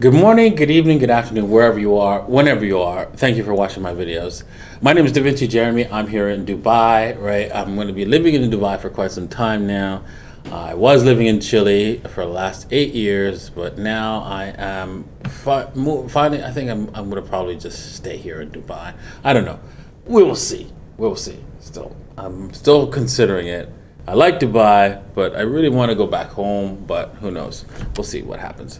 Good morning, good evening, good afternoon, wherever you are, whenever you are. Thank you for watching my videos. My name is Da Vinci Jeremy. I'm here in Dubai, right? I'm going to be living in Dubai for quite some time now. I was living in Chile for the last 8 years, but now I am finally, I think I'm going to probably just stay here in Dubai. I don't know. We will see. We will see. I'm still considering it. I like Dubai, but I really want to go back home, but who knows? We'll see what happens.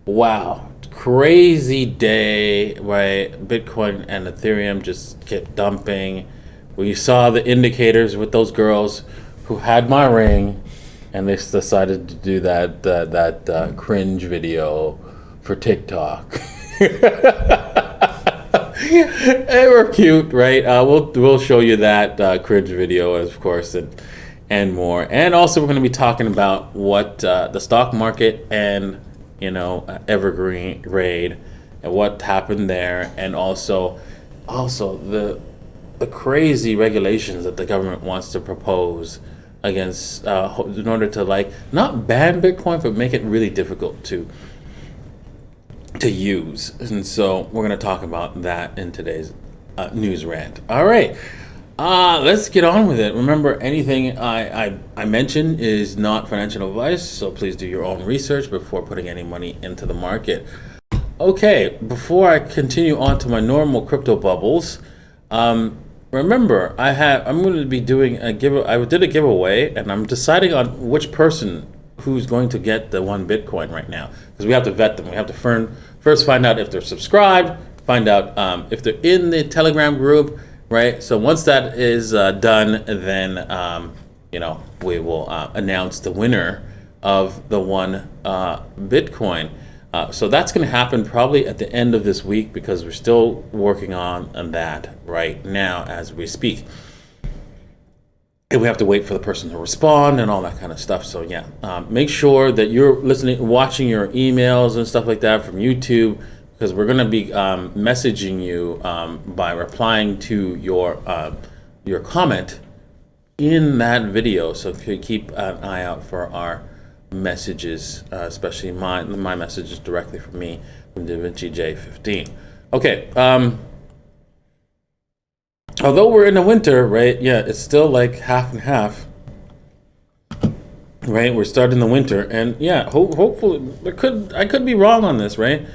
Wow, crazy day, right? Bitcoin and Ethereum just kept dumping. We saw the indicators with those girls who had my ring, and they decided to do that cringe video for TikTok. They were cute, right? We'll show you that cringe video, of course, and more. And also, we're going to be talking about what the stock market and Evergrande and what happened there, and also the crazy regulations that the government wants to propose against in order to not ban Bitcoin, but make it really difficult to use. And so we're going to talk about that in today's news rant. All right. Let's get on with it. Remember, anything I mention is not financial advice, so please do your own research before putting any money into the market. Okay, before I continue on to my normal crypto bubbles, remember I'm going to be doing I did a giveaway, and I'm deciding on which person who's going to get the one Bitcoin right now, because we have to vet them. We have to first find out if they're subscribed, find out if they're in the Telegram group. Right. So once that is done, then we will announce the winner of the one Bitcoin. So that's going to happen probably at the end of this week, because we're still working on that right now as we speak. And we have to wait for the person to respond and all that kind of stuff. So yeah, make sure that you're watching your emails and stuff like that from YouTube, because we're going to be messaging you by replying to your comment in that video. So if you keep an eye out for our messages, especially my messages directly from me, from Da Vinci J15. Okay. Although we're in the winter, right? Yeah, it's still like half and half. Right, we're starting the winter, and yeah, hopefully I could be wrong on this, right?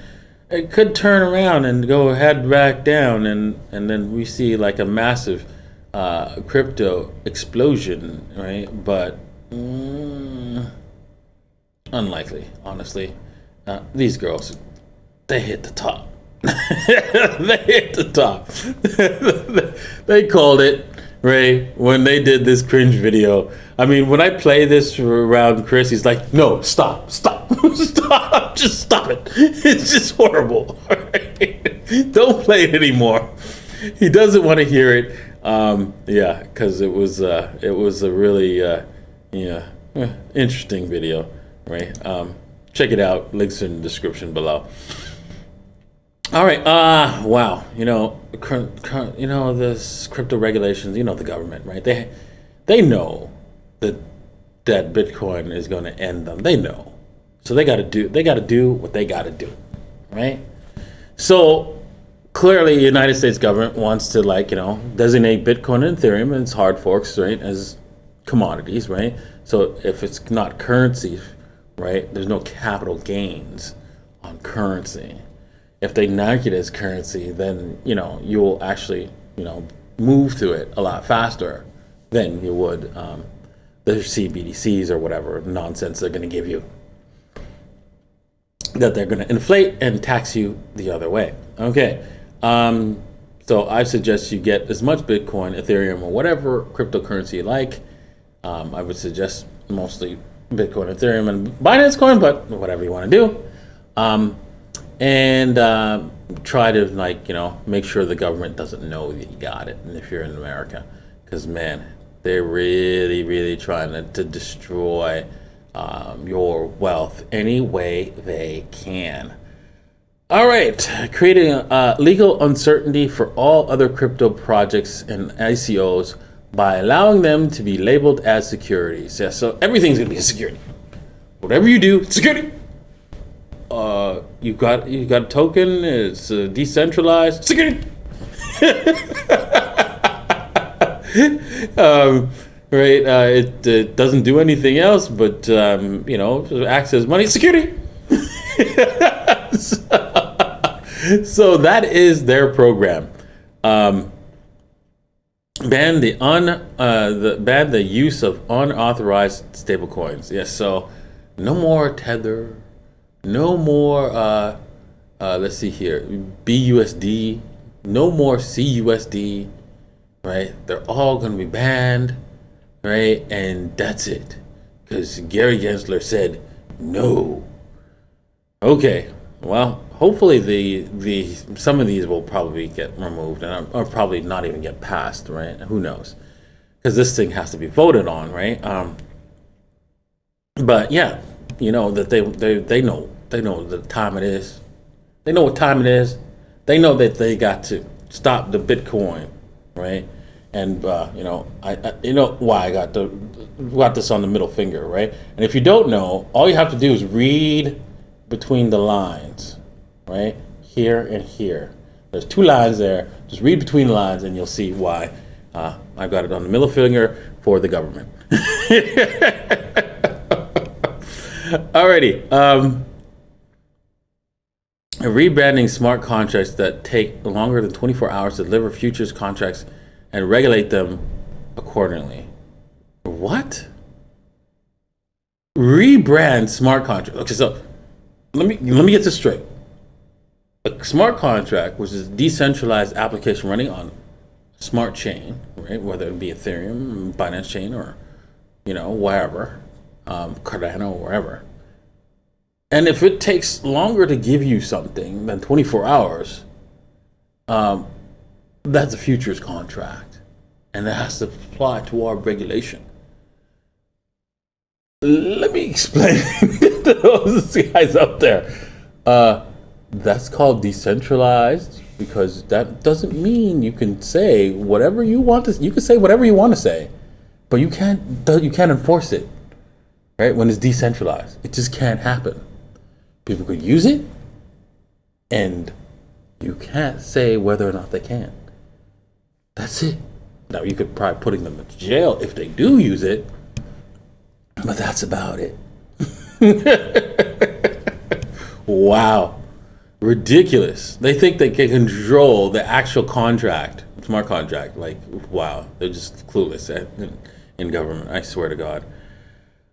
It could turn around and head back down, and then we see like a massive crypto explosion, right? But unlikely, honestly. These girls, they hit the top. They hit the top. They called it, right, when they did this cringe video. I mean, when I play this around Chris, he's like, no, stop, stop, just stop it. It's just horrible. Right? Don't play it anymore. He doesn't want to hear it. Yeah, because it was a really interesting video, right? Check it out. Links in the description below. All right. Wow. This crypto regulations. The government, right? They know that Bitcoin is going to end them. They know, so they got to do what they got to do, right? So clearly, the United States government wants to designate Bitcoin and Ethereum and its hard forks, right, as commodities, right? So if it's not currency, right, there's no capital gains on currency. If they mark it as currency, then you will actually move to it a lot faster than you would the CBDCs or whatever nonsense they're going to give you, that they're going to inflate and tax you the other way. Okay, so I suggest you get as much Bitcoin, Ethereum, or whatever cryptocurrency you like. I would suggest mostly Bitcoin, Ethereum, and Binance Coin, but whatever you want to do. And try to make sure the government doesn't know that you got it, and if you're in America, because man, they're really, really trying to destroy your wealth any way they can. All right, creating legal uncertainty for all other crypto projects and ICOs by allowing them to be labeled as securities. Yeah, so everything's gonna be a security. Whatever you do, security. you got a token. It's decentralized security. Right. It doesn't do anything else, but acts as money security. So that is their program. Ban the use of unauthorized stablecoins. Yes. So no more Tether. No more. Let's see here. BUSD. No more CUSD. Right. They're all going to be banned. Right. And that's it. Because Gary Gensler said no. Okay. Well, hopefully the some of these will probably get removed or probably not even get passed, right? Who knows? Because this thing has to be voted on, right? But yeah, that they know the time it is. They know what time it is. They know that they got to stop the Bitcoin, right? And I why I got this on the middle finger, right? And if you don't know, all you have to do is read between the lines, right? Here and here. There's 2 lines there. Just read between the lines and you'll see why I've got it on the middle finger for the government. Alrighty. Rebranding smart contracts that take longer than 24 hours to deliver futures contracts and regulate them accordingly. What? Rebrand smart contracts. Okay, so let me get this straight. A smart contract, which is a decentralized application running on a smart chain, right? Whether it be Ethereum, Binance Chain, or wherever, Cardano, or wherever. And if it takes longer to give you something than 24 hours, that's a futures contract, and that has to apply to our regulation. Let me explain to those guys out there. That's called decentralized because that doesn't mean you can say whatever you want to. You can say whatever you want to say, but you can't enforce it, right? When it's decentralized, it just can't happen. People could use it, and you can't say whether or not they can. That's it. Now you could probably putting them in jail if they do use it. But that's about it. Wow. Ridiculous. They think they can control the actual contract, smart contract. Like, wow. They're just clueless in government. I swear to God.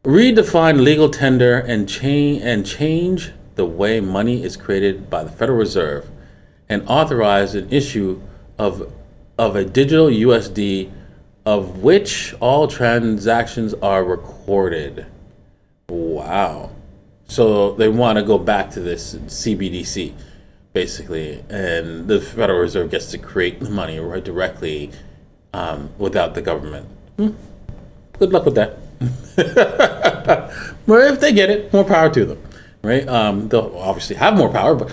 Redefine legal tender and change the way money is created by the Federal Reserve and authorize an issue of a digital USD of which all transactions are recorded. Wow. So they want to go back to this CBDC, basically, and the Federal Reserve gets to create the money right directly without the government. Good luck with that. Well, if they get it, more power to them, right? They'll obviously have more power, but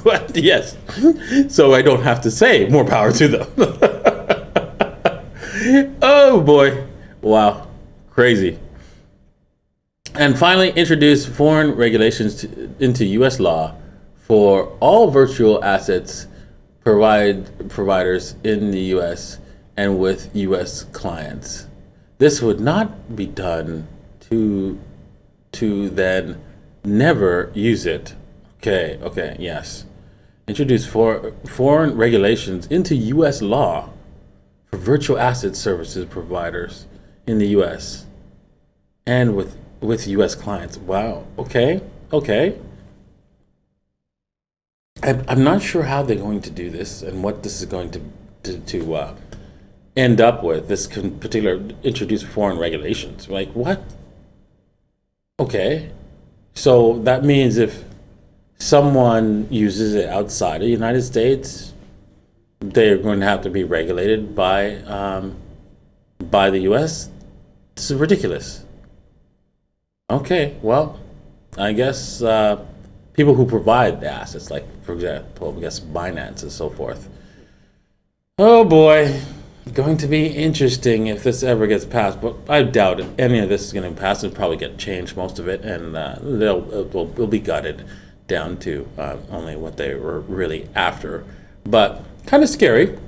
but yes. So I don't have to say more power to them. Oh boy. Wow. Crazy. And finally, introduce foreign regulations into U.S. law for all virtual assets providers in the U.S. and with U.S. clients. This would not be done to then never use it. Okay, yes. Introduce foreign regulations into U.S. law for virtual asset services providers in the U.S. and with U.S. clients. Wow. Okay. I'm not sure how they're going to do this and what this is going to end up with. This particular introduce foreign regulations. Like what? Okay. So that means if someone uses it outside of the United States, they're going to have to be regulated by the U.S. This is ridiculous. Okay, well, I guess people who provide the assets, like for example, I guess Binance and so forth. Oh boy, going to be interesting if this ever gets passed, but I doubt if any of this is going to pass. It'll probably get changed, most of it, and it'll be gutted down to only what they were really after. But kind of scary.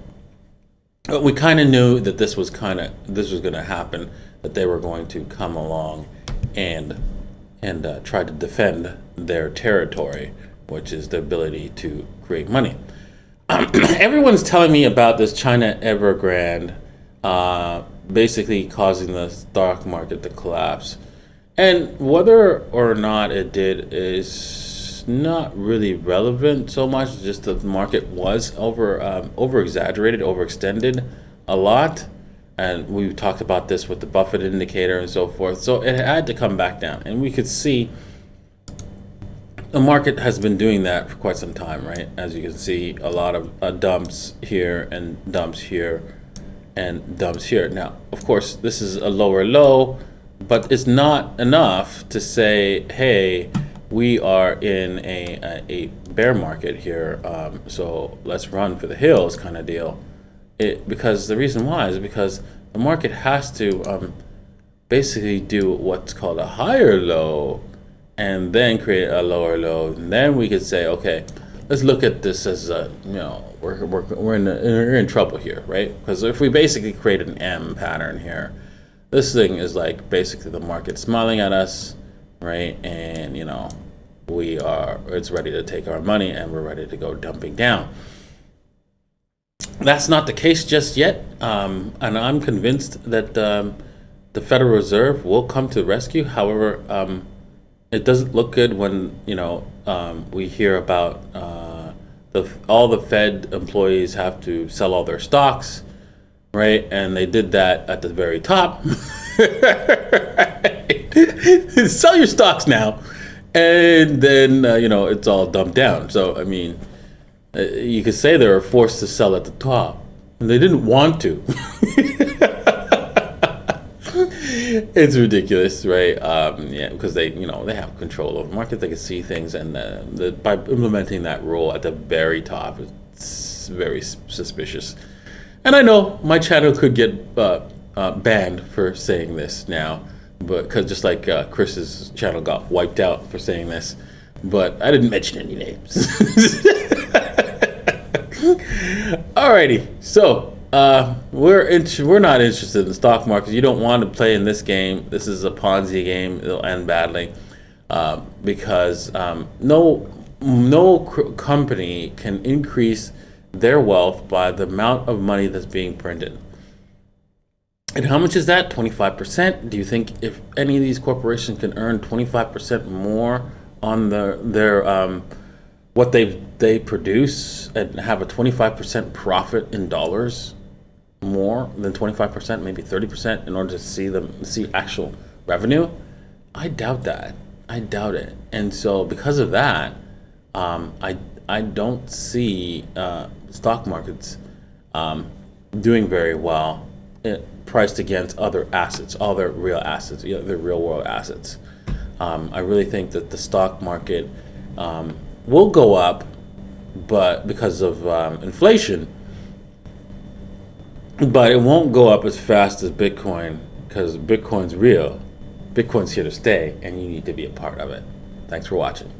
But we kind of knew that this was going to happen, that they were going to come along and try to defend their territory, which is the ability to create money. Everyone's telling me about this China Evergrande basically causing the stock market to collapse. And whether or not it did is not really relevant so much, just the market was over exaggerated, overextended a lot. And we talked about this with the Buffett indicator and so forth. So it had to come back down. And we could see the market has been doing that for quite some time, right? As you can see, a lot of dumps here and dumps here and dumps here. Now, of course, this is a lower low, but it's not enough to say, hey, we are in a bear market here, so let's run for the hills kind of deal. Because the reason why is because the market has to basically do what's called a higher low and then create a lower low, and then we could say, okay, let's look at this as we're in trouble here, right? Because if we basically create an M pattern here, this thing is like basically the market smiling at us, right? And it's ready to take our money and we're ready to go dumping down. That's not the case just yet, and I'm convinced that the Federal Reserve will come to the rescue. However, it doesn't look good when we hear about all the Fed employees have to sell all their stocks, right? And they did that at the very top. Sell your stocks now, and then it's all dumped down. So I mean, you could say they were forced to sell at the top, and they didn't want to. It's ridiculous, right? Because they have control over the market. They can see things, and by implementing that rule at the very top, it's very suspicious. And I know my channel could get banned for saying this now, but because just like Chris's channel got wiped out for saying this, but I didn't mention any names. Alrighty, so. We're not interested in the stock market. You don't want to play in this game. This is a Ponzi game. It'll end badly because no company can increase their wealth by the amount of money that's being printed. And how much is that? 25%. Do you think if any of these corporations can earn 25% more on their what they produce and have a 25% profit in dollars? More than 25%, maybe 30% in order to see actual revenue? I doubt that. I doubt it. And so because of that, I don't see stock markets doing very well priced against other assets, all their real assets, their real world assets. I really think that the stock market will go up, but because of inflation. But it won't go up as fast as Bitcoin because Bitcoin's real. Bitcoin's here to stay, and you need to be a part of it. Thanks for watching.